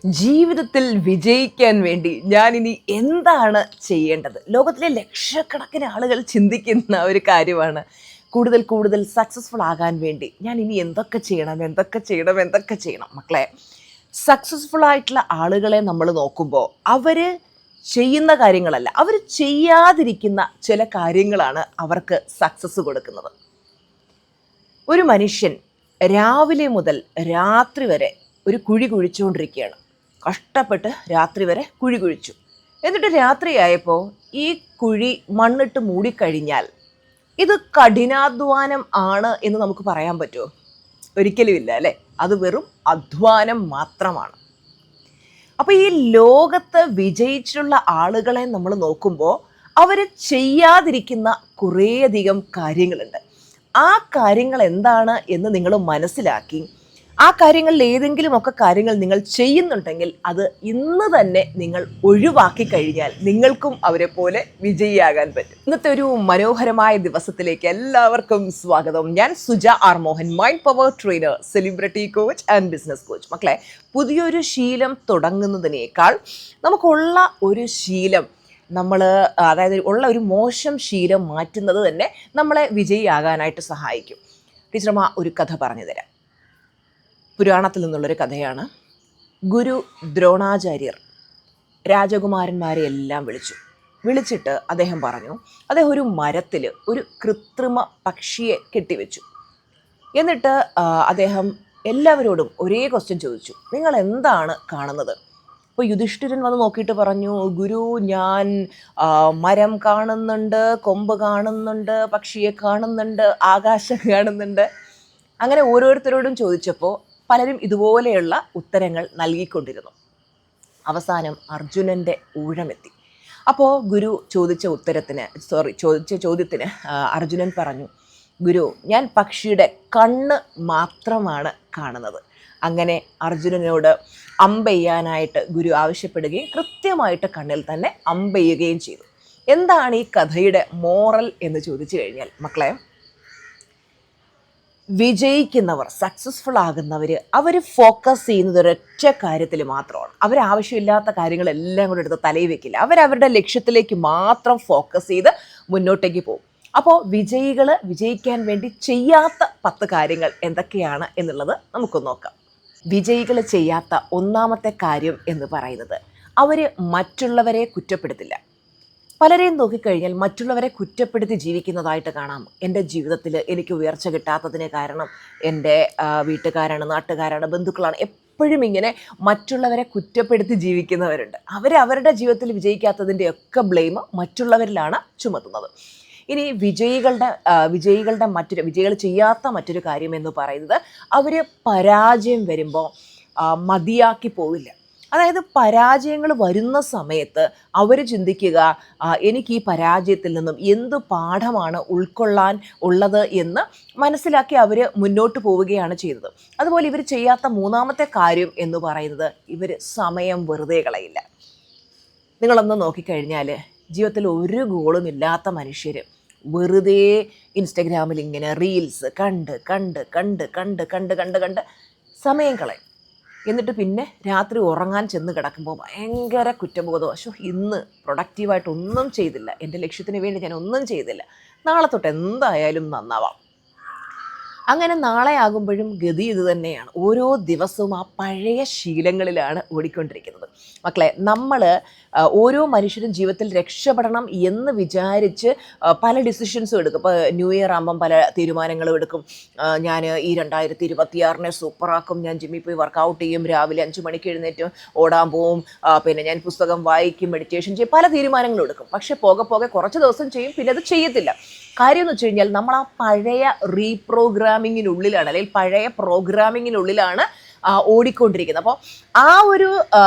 ജീവിതത്തിൽ വിജയിക്കാൻ വേണ്ടി ഞാൻ ഇനി എന്താണ് ചെയ്യേണ്ടത്? ലോകത്തിലെ ലക്ഷക്കണക്കിന് ആളുകൾ ചിന്തിക്കുന്ന ഒരു കാര്യമാണ്. കൂടുതൽ കൂടുതൽ സക്സസ്ഫുൾ ആകാൻ വേണ്ടി ഞാൻ ഇനി എന്തൊക്കെ ചെയ്യണം, എന്തൊക്കെ ചെയ്യണം, എന്തൊക്കെ ചെയ്യണം? മക്കളെ, സക്സസ്ഫുൾ ആയിട്ടുള്ള ആളുകളെ നമ്മൾ നോക്കുമ്പോൾ അവർ ചെയ്യുന്ന കാര്യങ്ങളല്ല, അവർ ചെയ്യാതിരിക്കുന്ന ചില കാര്യങ്ങളാണ് അവർക്ക് സക്സസ് കൊടുക്കുന്നത്. ഒരു മനുഷ്യൻ രാവിലെ മുതൽ രാത്രി വരെ ഒരു കുഴി കുഴിച്ചുകൊണ്ടിരിക്കുകയാണ്. കഷ്ടപ്പെട്ട് രാത്രി വരെ കുഴി കുഴിച്ചു. എന്നിട്ട് രാത്രിയായപ്പോൾ ഈ കുഴി മണ്ണിട്ട് മൂടിക്കഴിഞ്ഞാൽ ഇത് കഠിനാധ്വാനം ആണ് എന്ന് നമുക്ക് പറയാൻ പറ്റുമോ? ഒരിക്കലുമില്ല, അല്ലേ? അത് വെറും അധ്വാനം മാത്രമാണ്. അപ്പോൾ ഈ ലോകത്ത് വിജയിച്ചിട്ടുള്ള ആളുകളെ നമ്മൾ നോക്കുമ്പോൾ അവർ ചെയ്യാതിരിക്കുന്ന കുറേയധികം കാര്യങ്ങളുണ്ട്. ആ കാര്യങ്ങൾ എന്താണ് എന്ന് നിങ്ങൾ മനസ്സിലാക്കി ആ കാര്യങ്ങളിൽ ഏതെങ്കിലുമൊക്കെ കാര്യങ്ങൾ നിങ്ങൾ ചെയ്യുന്നുണ്ടെങ്കിൽ അത് ഇന്ന് തന്നെ നിങ്ങൾ ഒഴിവാക്കി കഴിഞ്ഞാൽ നിങ്ങൾക്കും അവരെ പോലെ വിജയിയാകാൻ പറ്റും. ഇന്നത്തെ ഒരു മനോഹരമായ ദിവസത്തിലേക്ക് എല്ലാവർക്കും സ്വാഗതം. ഞാൻ Suja R Mohan, mind power trainer, celebrity coach and business coach. മക്കളെ, പുതിയൊരു ശീലം തുടങ്ങുന്നതിനേക്കാൾ നമുക്കുള്ള ഒരു ശീലം അതായത് ഉള്ള ഒരു മോശം ശീലം മാറ്റുന്നത് തന്നെ നമ്മളെ വിജയിയാകാനായിട്ട് സഹായിക്കും. ടീച്ചർമാ ഒരു കഥ പറഞ്ഞു തരാം. പുരാണത്തിൽ നിന്നുള്ളൊരു കഥയാണ്. ഗുരു ദ്രോണാചാര്യർ രാജകുമാരന്മാരെ എല്ലാം വിളിച്ചിട്ട് അദ്ദേഹം പറഞ്ഞു, അദ്ദേഹം ഒരു മരത്തിൽ ഒരു കൃത്രിമ പക്ഷിയെ കെട്ടിവെച്ചു. എന്നിട്ട് അദ്ദേഹം എല്ലാവരോടും ഒരേ ക്വസ്റ്റ്യൻ ചോദിച്ചു, നിങ്ങൾ എന്താണ് കാണുന്നത്? അപ്പോൾ യുധിഷ്ഠിരൻ വന്ന് നോക്കിയിട്ട് പറഞ്ഞു, ഗുരു, ഞാൻ മരം കാണുന്നുണ്ട്, കൊമ്പ് കാണുന്നുണ്ട്, പക്ഷിയെ കാണുന്നുണ്ട്, ആകാശം കാണുന്നുണ്ട്. അങ്ങനെ ഓരോരുത്തരോടും ചോദിച്ചപ്പോൾ പലരും ഇതുപോലെയുള്ള ഉത്തരങ്ങൾ നൽകിക്കൊണ്ടിരുന്നു. അവസാനം അർജുനൻ്റെ ഊഴമെത്തി. അപ്പോൾ ഗുരു ചോദിച്ച ചോദ്യത്തിന് അർജുനൻ പറഞ്ഞു, ഗുരു, ഞാൻ പക്ഷിയുടെ കണ്ണ് മാത്രമാണ് കാണുന്നത്. അങ്ങനെ അർജുനനോട് അമ്പെയ്യാനായിട്ട് ഗുരു ആവശ്യപ്പെടുകയും കൃത്യമായിട്ട് കണ്ണിൽ തന്നെ അമ്പെയ്യുകയും ചെയ്തു. എന്താണ് ഈ കഥയുടെ മോറൽ എന്ന് ചോദിച്ചു കഴിഞ്ഞാൽ, മക്കളെ, വിജയിക്കുന്നവർ, സക്സസ്ഫുൾ ആകുന്നവർ, അവർ ഫോക്കസ് ചെയ്യുന്നത് ഒരൊറ്റ കാര്യത്തിൽ മാത്രമാണ്. അവരാവശ്യമില്ലാത്ത കാര്യങ്ങളെല്ലാം കൂടെ എടുത്ത് തലയിൽ വെക്കില്ല. അവരവരുടെ ലക്ഷ്യത്തിലേക്ക് മാത്രം ഫോക്കസ് ചെയ്ത് മുന്നോട്ടേക്ക് പോകും. അപ്പോൾ വിജയികൾ വിജയിക്കാൻ വേണ്ടി ചെയ്യാത്ത 10 കാര്യങ്ങൾ എന്തൊക്കെയാണ് എന്നുള്ളത് നമുക്കൊന്ന് നോക്കാം. വിജയികൾ ചെയ്യാത്ത ഒന്നാമത്തെ കാര്യം എന്ന് പറയുന്നത്, അവർ മറ്റുള്ളവരെ കുറ്റപ്പെടുത്തില്ല. പലരെയും നോക്കിക്കഴിഞ്ഞാൽ മറ്റുള്ളവരെ കുറ്റപ്പെടുത്തി ജീവിക്കുന്നതായിട്ട് കാണാം. എൻ്റെ ജീവിതത്തിൽ എനിക്ക് ഉയർച്ച കിട്ടാത്തതിന് കാരണം എൻ്റെ വീട്ടുകാരാണ്, നാട്ടുകാരാണ്, ബന്ധുക്കളാണ്. എപ്പോഴും ഇങ്ങനെ മറ്റുള്ളവരെ കുറ്റപ്പെടുത്തി ജീവിക്കുന്നവരുണ്ട്. അവരുടെ ജീവിതത്തിൽ വിജയിക്കാത്തതിൻ്റെ ഒക്കെ ബ്ലെയിം മറ്റുള്ളവരിലാണ് ചുമത്തുന്നത്. ഇനി വിജയികൾ ചെയ്യാത്ത മറ്റൊരു കാര്യം എന്ന് പറയുന്നത്, അവർ പരാജയം വരുമ്പോൾ മതിയാക്കി പോവില്ല. അതായത് പരാജയങ്ങൾ വരുന്ന സമയത്ത് അവർ ചിന്തിക്കുക, എനിക്ക് ഈ പരാജയത്തിൽ നിന്നും എന്ത് പാഠമാണ് ഉൾക്കൊള്ളാൻ ഉള്ളത് എന്ന് മനസ്സിലാക്കി അവർ മുന്നോട്ട് പോവുകയാണ് ചെയ്തത്. അതുപോലെ ഇവർ ചെയ്യാത്ത മൂന്നാമത്തെ കാര്യം എന്ന് പറയുന്നത്, ഇവർ സമയം വെറുതെ കളയില്ല. നിങ്ങളൊന്ന് നോക്കിക്കഴിഞ്ഞാൽ ജീവിതത്തിൽ ഒരു ഗോളും ഇല്ലാത്ത മനുഷ്യർ വെറുതെ ഇൻസ്റ്റഗ്രാമിൽ ഇങ്ങനെ റീൽസ് കണ്ട് സമയം കളയും. എന്നിട്ട് പിന്നെ രാത്രി ഉറങ്ങാൻ ചെന്ന് കിടക്കുമ്പോൾ ഭയങ്കര കുറ്റബോധം, ഇന്ന് പ്രൊഡക്റ്റീവായിട്ട് ഒന്നും ചെയ്തില്ല, എൻ്റെ ലക്ഷ്യത്തിന് വേണ്ടി ഞാൻ ഒന്നും ചെയ്തില്ല, നാളെ തൊട്ട് എന്തായാലും നന്നാവാം. അങ്ങനെ നാളെ ആകുമ്പോഴും ഗതി ഇത് തന്നെയാണ്. ഓരോ ദിവസവും ആ പഴയ ശീലങ്ങളിലാണ് ഓടിക്കൊണ്ടിരിക്കുന്നത്. മക്കളെ, ഓരോ മനുഷ്യരും ജീവിതത്തിൽ രക്ഷപ്പെടണം എന്ന് വിചാരിച്ച് പല ഡിസിഷൻസും എടുക്കും. ഇപ്പോൾ ന്യൂ ഇയർ ആകുമ്പം പല തീരുമാനങ്ങളും എടുക്കും. ഞാൻ ഈ 2026 സൂപ്പറാക്കും, ഞാൻ ജിമ്മിൽ പോയി വർക്കൗട്ട് ചെയ്യും, രാവിലെ 5 മണിക്ക് എഴുന്നേറ്റ് ഓടാൻ പോവും, പിന്നെ ഞാൻ പുസ്തകം വായിക്കും, മെഡിറ്റേഷൻ ചെയ്യും, പല തീരുമാനങ്ങളും എടുക്കും. പക്ഷെ പോകെ കുറച്ച് ദിവസം ചെയ്യും, പിന്നെ അത് ചെയ്യത്തില്ല. കാര്യം എന്ന് വെച്ച് കഴിഞ്ഞാൽ നമ്മൾ ആ പഴയ റീപ്രോഗ്രാമിങ്ങിനുള്ളിലാണ്, അല്ലെങ്കിൽ പഴയ പ്രോഗ്രാമിങ്ങിനുള്ളിലാണ് ഓടിക്കൊണ്ടിരിക്കുന്നത്. അപ്പോൾ ആ ഒരു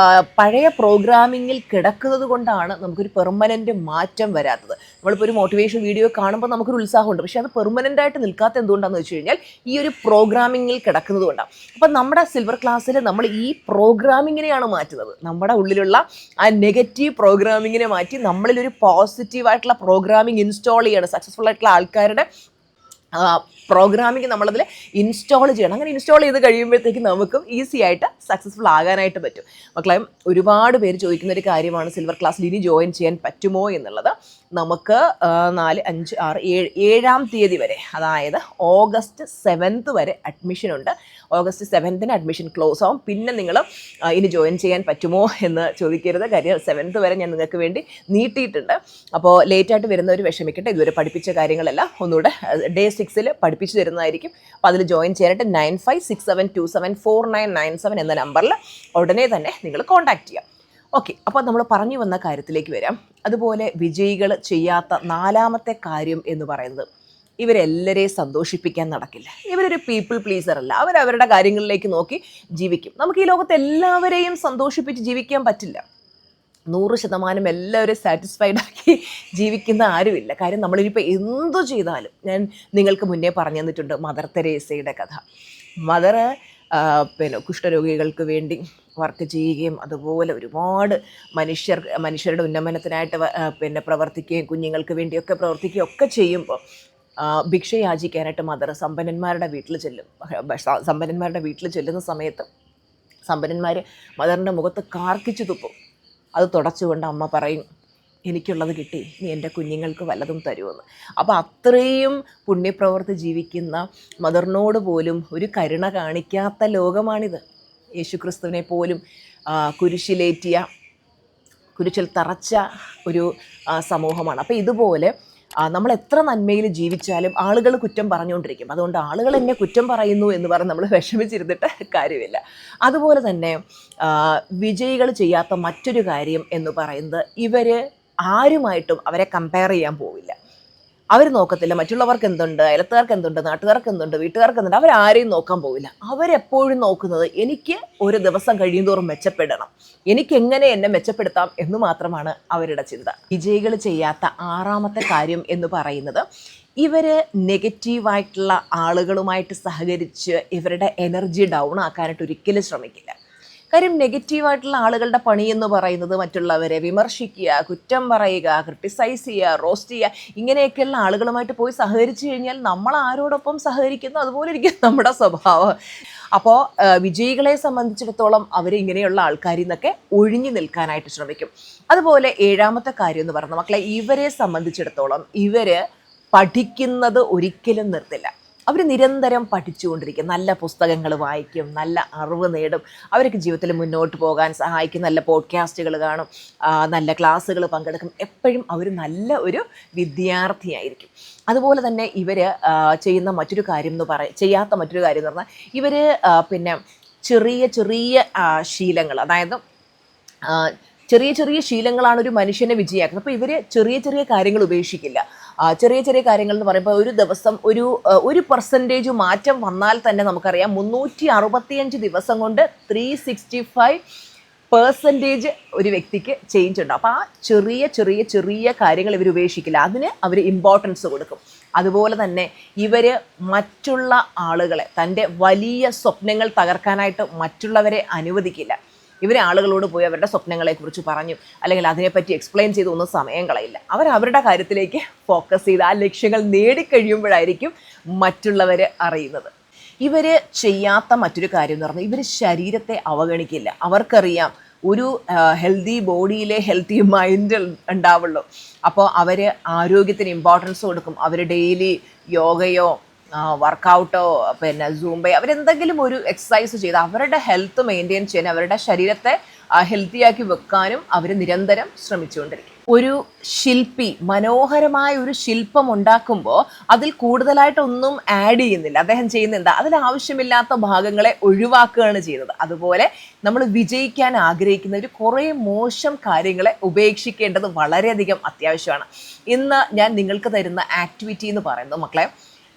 പഴയ പ്രോഗ്രാമിങ്ങിൽ കിടക്കുന്നത് കൊണ്ടാണ് നമുക്കൊരു പെർമനൻ്റ് മാറ്റം വരാത്തത്. നമ്മളിപ്പോൾ ഒരു മോട്ടിവേഷൻ വീഡിയോ കാണുമ്പോൾ നമുക്കൊരു ഉത്സാഹമുണ്ട്, പക്ഷേ അത് പെർമനൻ്റായിട്ട് നിൽക്കാത്ത എന്തുകൊണ്ടാണെന്ന് വെച്ച് കഴിഞ്ഞാൽ ഈ ഒരു പ്രോഗ്രാമിങ്ങിൽ കിടക്കുന്നത് കൊണ്ടാണ്. അപ്പം നമ്മുടെ സിൽവർ ക്ലാസ്സിൽ നമ്മൾ ഈ പ്രോഗ്രാമിങ്ങിനെയാണ് മാറ്റുന്നത്. നമ്മുടെ ഉള്ളിലുള്ള ആ നെഗറ്റീവ് പ്രോഗ്രാമിങ്ങിനെ മാറ്റി നമ്മളിലൊരു പോസിറ്റീവായിട്ടുള്ള പ്രോഗ്രാമിങ് ഇൻസ്റ്റാൾ ചെയ്യണം. സക്സസ്ഫുൾ ആയിട്ടുള്ള ആൾക്കാരുടെ പ്രോഗ്രാമിങ് നമ്മളതിൽ ഇൻസ്റ്റാൾ ചെയ്യണം. അങ്ങനെ ഇൻസ്റ്റാൾ ചെയ്ത് കഴിയുമ്പോഴത്തേക്കും നമുക്കും ഈസി ആയിട്ട് സക്സസ്ഫുൾ ആകാനായിട്ട് പറ്റും. മക്കളെ, ഒരുപാട് പേര് ചോദിക്കുന്നൊരു കാര്യമാണ് സിൽവർ ക്ലാസ്സിൽ ഇനി ജോയിൻ ചെയ്യാൻ പറ്റുമോ എന്നുള്ളത്. നമുക്ക് 4, 5, 6, 7 7-ാം തീയതി വരെ, അതായത് August 7th വരെ അഡ്മിഷൻ ഉണ്ട്. August 7th അഡ്മിഷൻ ക്ലോസ് ആവും. പിന്നെ നിങ്ങൾ ഇനി ജോയിൻ ചെയ്യാൻ പറ്റുമോ എന്ന് ചോദിക്കരുത്. കാര്യം 7th വരെ ഞാൻ നിങ്ങൾക്ക് വേണ്ടി നീട്ടിയിട്ടുണ്ട്. അപ്പോൾ ലേറ്റായിട്ട് വരുന്നവർ വിഷമിക്കട്ടെ. ഇതുവരെ പഠിപ്പിച്ച കാര്യങ്ങളെല്ലാം ഒന്നുകൂടെ Day 6 പഠിപ്പിച്ചു തരുന്നതായിരിക്കും. അപ്പോൾ അതിൽ ജോയിൻ ചെയ്യാനായിട്ട് 9567274997 എന്ന നമ്പറിൽ ഉടനെ തന്നെ നിങ്ങൾ കോൺടാക്ട് ചെയ്യാം. ഓക്കെ, അപ്പോൾ നമ്മൾ പറഞ്ഞു വന്ന കാര്യത്തിലേക്ക് വരാം. അതുപോലെ വിജയികൾ ചെയ്യാത്ത 4-ാമത്തെ കാര്യം എന്ന് പറയുന്നത്, ഇവരെല്ലാവരെയും സന്തോഷിപ്പിക്കാൻ നടക്കില്ല. ഇവരൊരു പീപ്പിൾ പ്ലീസർ അല്ല. അവരവരുടെ കാര്യങ്ങളിലേക്ക് നോക്കി ജീവിക്കും. നമുക്ക് ഈ ലോകത്ത് എല്ലാവരെയും സന്തോഷിപ്പിച്ച് ജീവിക്കാൻ പറ്റില്ല. 100% എല്ലാവരും സാറ്റിസ്ഫൈഡ് ആക്കി ജീവിക്കുന്ന ആരുമില്ല. കാര്യം നമ്മളിനിപ്പോൾ എന്തു ചെയ്താലും, ഞാൻ നിങ്ങൾക്ക് മുന്നേ പറഞ്ഞു തന്നിട്ടുണ്ട് മദർ തെരേസയുടെ കഥ. മദർ കുഷ്ഠരോഗികൾക്ക് വേണ്ടി വർക്ക് ചെയ്യുകയും അതുപോലെ ഒരുപാട് മനുഷ്യരുടെ ഉന്നമനത്തിനായിട്ട് പ്രവർത്തിക്കുകയും കുഞ്ഞുങ്ങൾക്ക് വേണ്ടിയൊക്കെ പ്രവർത്തിക്കുകയും ഒക്കെ ചെയ്യുമ്പോൾ ഭിക്ഷ യാചിക്കാനായിട്ട് മദർ സമ്പന്നന്മാരുടെ വീട്ടിൽ ചെല്ലുന്ന സമയത്ത് സമ്പന്നന്മാർ മദറിൻ്റെ മുഖത്ത് കാർക്കിച്ചു തുപ്പും. അത് തുടച്ചുകൊണ്ട് അമ്മ പറയും, എനിക്കുള്ളത് കിട്ടി, നീ എൻ്റെ കുഞ്ഞുങ്ങൾക്ക് വല്ലതും തരുമെന്ന്. അപ്പോൾ അത്രയും പുണ്യപ്രവർത്തി ജീവിക്കുന്ന മദറിനോട് പോലും ഒരു കരുണ കാണിക്കാത്ത ലോകമാണിത്. യേശുക്രിസ്തുവിനെ പോലും കുരിശിൽ തറച്ച ഒരു സമൂഹമാണ്. അപ്പോൾ ഇതുപോലെ നമ്മൾ എത്ര നന്മയിൽ ജീവിച്ചാലും ആളുകൾ കുറ്റം പറഞ്ഞുകൊണ്ടിരിക്കും. അതുകൊണ്ട് ആളുകൾ എന്നെ കുറ്റം പറയുന്നു എന്ന് പറഞ്ഞ് നമ്മൾ വിഷമിച്ചിരുന്നിട്ട് കാര്യമില്ല. അതുപോലെ തന്നെ വിജയികൾ ചെയ്യാത്ത മറ്റൊരു കാര്യം എന്ന് പറയുന്നത്, ഇവർ ആരുമായിട്ടും അവരെ കമ്പയർ ചെയ്യാൻ പോവില്ല. അവർ നോക്കത്തില്ല മറ്റുള്ളവർക്ക് എന്തുണ്ട്, അയലത്തുകാർക്ക് എന്തുണ്ട്, നാട്ടുകാർക്ക് എന്തുണ്ട്, വീട്ടുകാർക്ക് എന്തുണ്ട്, അവരാരെയും നോക്കാൻ പോവില്ല. അവരെപ്പോഴും നോക്കുന്നത് എനിക്ക് ഒരു ദിവസം കഴിയുന്തോറും മെച്ചപ്പെടണം, എനിക്കെങ്ങനെ എന്നെ മെച്ചപ്പെടുത്താം എന്ന് മാത്രമാണ് അവരുടെ ചിന്ത. വിജയികൾ ചെയ്യാത്ത 6-ാമത്തെ കാര്യം എന്ന് പറയുന്നത്, ഇവർ നെഗറ്റീവായിട്ടുള്ള ആളുകളുമായിട്ട് സഹകരിച്ച് ഇവരുടെ എനർജി ഡൗൺ ആക്കാനായിട്ട് ഒരിക്കലും ശ്രമിക്കില്ല. കാര്യം നെഗറ്റീവായിട്ടുള്ള ആളുകളുടെ പണി എന്ന് പറയുന്നത് മറ്റുള്ളവരെ വിമർശിക്കുക, കുറ്റം പറയുക, ക്രിട്ടിസൈസ് ചെയ്യുക, റോസ്റ്റ് ചെയ്യുക, ഇങ്ങനെയൊക്കെയുള്ള ആളുകളുമായിട്ട് പോയി സഹകരിച്ചു കഴിഞ്ഞാൽ നമ്മൾ ആരോടൊപ്പം സഹകരിക്കുന്നു അതുപോലെ ഇരിക്കും നമ്മുടെ സ്വഭാവം. അപ്പോൾ വിജയികളെ സംബന്ധിച്ചിടത്തോളം അവർ ഇങ്ങനെയുള്ള ആൾക്കാരിൽ നിന്നൊക്കെ ഒഴിഞ്ഞു നിൽക്കാനായിട്ട് ശ്രമിക്കും. അതുപോലെ 7-ാമത്തെ കാര്യം എന്ന് പറഞ്ഞ മക്കളെ, ഇവരെ സംബന്ധിച്ചിടത്തോളം ഇവർ പഠിക്കുന്നത് ഒരിക്കലും നിർത്തില്ല. അവർ നിരന്തരം പഠിച്ചുകൊണ്ടിരിക്കും. നല്ല പുസ്തകങ്ങൾ വായിക്കും, നല്ല അറിവ് നേടും. അവർക്ക് ജീവിതത്തിൽ മുന്നോട്ട് പോകാൻ സഹായിക്കും. നല്ല പോഡ്കാസ്റ്റുകൾ കാണും, നല്ല ക്ലാസ്സുകൾ പങ്കെടുക്കും. എപ്പോഴും അവർ നല്ല ഒരു വിദ്യാർത്ഥിയായിരിക്കും. അതുപോലെ തന്നെ ഇവർ ചെയ്യാത്ത മറ്റൊരു കാര്യം എന്ന് പറഞ്ഞാൽ, ഇവർ ചെറിയ ചെറിയ ശീലങ്ങൾ, അതായത് ചെറിയ ചെറിയ ശീലങ്ങളാണ് ഒരു മനുഷ്യനെ വിജയിയാക്കുന്നത്. അപ്പോൾ ഇവർ ചെറിയ ചെറിയ കാര്യങ്ങൾ ഉപേക്ഷിക്കില്ല. ചെറിയ ചെറിയ കാര്യങ്ങൾ എന്ന് പറയുമ്പോൾ ഒരു ദിവസം ഒരു 1% മാറ്റം വന്നാൽ തന്നെ നമുക്കറിയാം 365 ദിവസം കൊണ്ട് 365% ഒരു വ്യക്തിക്ക് ചേഞ്ച് ഉണ്ട്. അപ്പോൾ ആ ചെറിയ ചെറിയ ചെറിയ കാര്യങ്ങൾ ഇവർ ഉപേക്ഷിക്കില്ല, അതിന് അവർ ഇമ്പോർട്ടൻസ് കൊടുക്കും. അതുപോലെ തന്നെ ഇവർ മറ്റുള്ള ആളുകളെ, തൻ്റെ വലിയ സ്വപ്നങ്ങൾ തകർക്കാനായിട്ട് മറ്റുള്ളവരെ അനുവദിക്കില്ല. ഇവരെ ആളുകളോട് പോയി അവരുടെ സ്വപ്നങ്ങളെക്കുറിച്ച് പറഞ്ഞു അല്ലെങ്കിൽ അതിനെപ്പറ്റി എക്സ്പ്ലെയിൻ ചെയ്ത് ഒന്നും സമയം കളയില്ല. അവരുടെ കാര്യത്തിലേക്ക് ഫോക്കസ് ചെയ്ത് ആ ലക്ഷ്യങ്ങൾ നേടിക്കഴിയുമ്പോഴായിരിക്കും മറ്റുള്ളവർ അറിയുന്നത്. ഇവർ ചെയ്യാത്ത മറ്റൊരു കാര്യം എന്ന് പറഞ്ഞാൽ, ഇവർ ശരീരത്തെ അവഗണിക്കില്ല. അവർക്കറിയാം ഒരു ഹെൽത്തി ബോഡിയിലെ ഹെൽത്തി മൈൻഡ് ഉണ്ടാവുള്ളൂ. അപ്പോൾ അവർ ആരോഗ്യത്തിന് ഇമ്പോർട്ടൻസ് കൊടുക്കും. അവർ ഡെയിലി യോഗയോ വർക്കൗട്ടോ സൂംബയോ അവരെന്തെങ്കിലും ഒരു എക്സസൈസ് ചെയ്ത് അവരുടെ ഹെൽത്ത് മെയിൻറ്റെയിൻ ചെയ്യാൻ, അവരുടെ ശരീരത്തെ ഹെൽത്തിയാക്കി വെക്കാനും അവർ നിരന്തരം ശ്രമിച്ചുകൊണ്ടിരിക്കും. ഒരു ശില്പി മനോഹരമായ ഒരു ശില്പം ഉണ്ടാക്കുമ്പോൾ അതിൽ കൂടുതലായിട്ടൊന്നും ആഡ് ചെയ്യുന്നില്ല. അദ്ദേഹം ചെയ്യുന്ന എന്താ, അതിലാവശ്യമില്ലാത്ത ഭാഗങ്ങളെ ഒഴിവാക്കുകയാണ് ചെയ്യുന്നത്. അതുപോലെ നമ്മൾ വിജയിക്കാൻ ആഗ്രഹിക്കുന്നവർ കുറേ മോശം കാര്യങ്ങളെ ഉപേക്ഷിക്കേണ്ടത് വളരെയധികം അത്യാവശ്യമാണ്. ഇന്ന് ഞാൻ നിങ്ങൾക്ക് തരുന്ന ആക്ടിവിറ്റി എന്ന് പറയുന്നത്, മക്കളെ,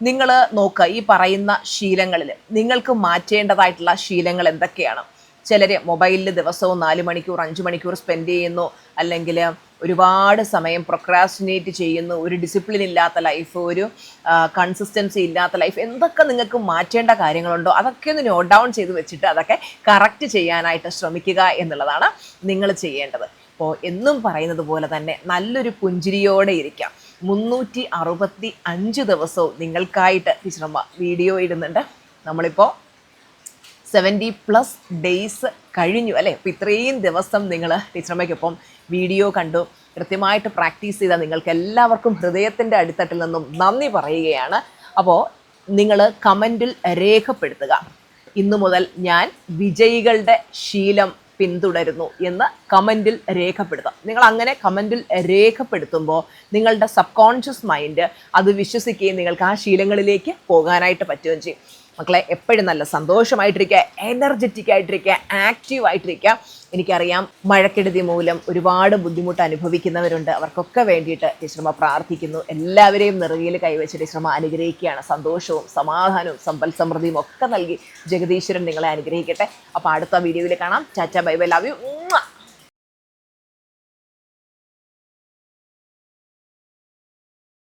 നിങ്ങൾ നോക്കുക, ഈ പറയുന്ന ശീലങ്ങളിൽ നിങ്ങൾക്ക് മാറ്റേണ്ടതായിട്ടുള്ള ശീലങ്ങൾ എന്തൊക്കെയാണ്? ചിലർ മൊബൈലിൽ ദിവസവും 4 മണിക്കൂർ 5 മണിക്കൂർ സ്പെൻഡ് ചെയ്യുന്നു, അല്ലെങ്കിൽ ഒരുപാട് സമയം പ്രൊക്രാസ്റ്റിനേറ്റ് ചെയ്യുന്നു, ഒരു ഡിസിപ്ലിൻ ഇല്ലാത്ത ലൈഫ്, ഒരു കൺസിസ്റ്റൻസി ഇല്ലാത്ത ലൈഫ്. എന്തൊക്കെ നിങ്ങൾക്ക് മാറ്റേണ്ട കാര്യങ്ങളുണ്ടോ അതൊക്കെ ഒന്ന് നോട്ട് ഡൗൺ ചെയ്ത് വെച്ചിട്ട് അതൊക്കെ കറക്റ്റ് ചെയ്യാനായിട്ട് ശ്രമിക്കുക എന്നുള്ളതാണ് നിങ്ങൾ ചെയ്യേണ്ടത്. അപ്പോൾ എന്നും പറയുന്നത് പോലെ തന്നെ നല്ലൊരു പുഞ്ചിരിയോടെ ഇരിക്കാം. 365 ദിവസവും നിങ്ങൾക്കായിട്ട് ടീച്ചറമ്മ വീഡിയോ ഇടുന്നുണ്ട്. നമ്മളിപ്പോൾ 70+ ഡേയ്സ് കഴിഞ്ഞു അല്ലേ. അപ്പോൾ ഇത്രയും ദിവസം നിങ്ങൾ ടീച്ചറമ്മയ്ക്കൊപ്പം വീഡിയോ കണ്ടു, കൃത്യമായിട്ട് പ്രാക്ടീസ് ചെയ്ത നിങ്ങൾക്ക് എല്ലാവർക്കും ഹൃദയത്തിൻ്റെ അടിത്തട്ടിൽ നിന്നും നന്ദി പറയുകയാണ്. അപ്പോൾ നിങ്ങൾ കമൻറ്റിൽ രേഖപ്പെടുത്തുക, ഇന്നു മുതൽ ഞാൻ വിജയികളുടെ ശീലം പിന്തുടരുന്നു എന്ന് കമൻറ്റിൽ രേഖപ്പെടുത്താം. നിങ്ങൾ അങ്ങനെ കമൻറ്റിൽ രേഖപ്പെടുത്തുമ്പോൾ നിങ്ങളുടെ സബ് കോൺഷ്യസ് മൈൻഡ് അത് വിശ്വസിക്കുകയും നിങ്ങൾക്ക് ആ ശീലങ്ങളിലേക്ക് പോകാനായിട്ട് പറ്റുകയും ചെയ്യും. മക്കളെ, എപ്പോഴും നല്ല സന്തോഷമായിട്ടിരിക്കുക, എനർജറ്റിക് ആയിട്ടിരിക്കുക, ആക്റ്റീവ് ആയിട്ടിരിക്കുക. എനിക്കറിയാം മഴക്കെടുതി മൂലം ഒരുപാട് ബുദ്ധിമുട്ട് അനുഭവിക്കുന്നവരുണ്ട്. അവർക്കൊക്കെ വേണ്ടിയിട്ട് ടീച്ചർമ്മ പ്രാർത്ഥിക്കുന്നു. എല്ലാവരെയും നെറുകയിൽ കൈവച്ച് ടീച്ചർമ്മ അനുഗ്രഹിക്കുകയാണ്. സന്തോഷവും സമാധാനവും സമ്പൽ സമൃദ്ധിയും ഒക്കെ നൽകി ജഗദീശ്വരൻ നിങ്ങളെ അനുഗ്രഹിക്കട്ടെ. അപ്പോൾ അടുത്ത വീഡിയോയിൽ കാണാം. Tata, bye bye, love you.